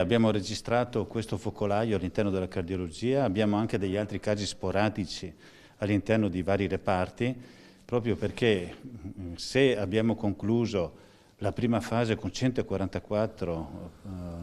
Abbiamo registrato questo focolaio all'interno della cardiologia, abbiamo anche degli altri casi sporadici all'interno di vari reparti, proprio perché se abbiamo concluso la prima fase con 144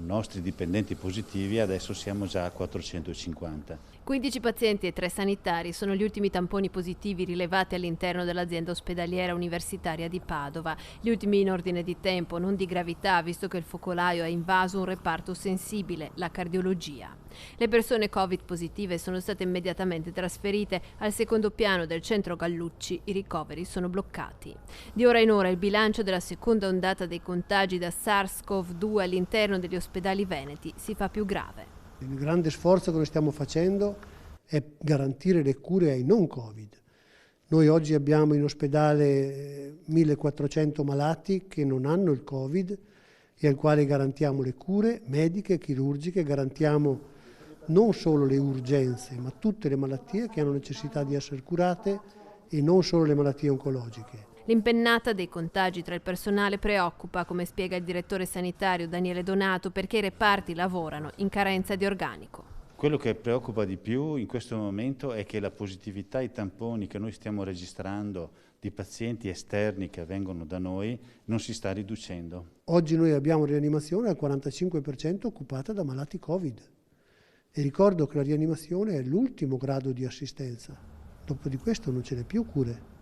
nostri dipendenti positivi, adesso siamo già a 450. 15 pazienti e 3 sanitari sono gli ultimi tamponi positivi rilevati all'interno dell'azienda ospedaliera universitaria di Padova. Gli ultimi in ordine di tempo, non di gravità, visto che il focolaio ha invaso un reparto sensibile, la cardiologia. Le persone Covid positive sono state immediatamente trasferite al secondo piano del centro Gallucci, i ricoveri sono bloccati. Di ora in ora il bilancio della seconda ondata dei contagi da SARS-CoV-2 all'interno degli ospedali veneti si fa più grave. Il grande sforzo che noi stiamo facendo è garantire le cure ai non Covid. Noi oggi abbiamo in ospedale 1400 malati che non hanno il Covid e al quale garantiamo le cure mediche, chirurgiche, garantiamo non solo le urgenze, ma tutte le malattie che hanno necessità di essere curate e non solo le malattie oncologiche. L'impennata dei contagi tra il personale preoccupa, come spiega il direttore sanitario Daniele Donato, perché i reparti lavorano in carenza di organico. Quello che preoccupa di più in questo momento è che la positività ai tamponi che noi stiamo registrando di pazienti esterni che vengono da noi non si sta riducendo. Oggi noi abbiamo rianimazione al 45% occupata da malati Covid e ricordo che la rianimazione è l'ultimo grado di assistenza. Dopo di questo non ce n'è più cure.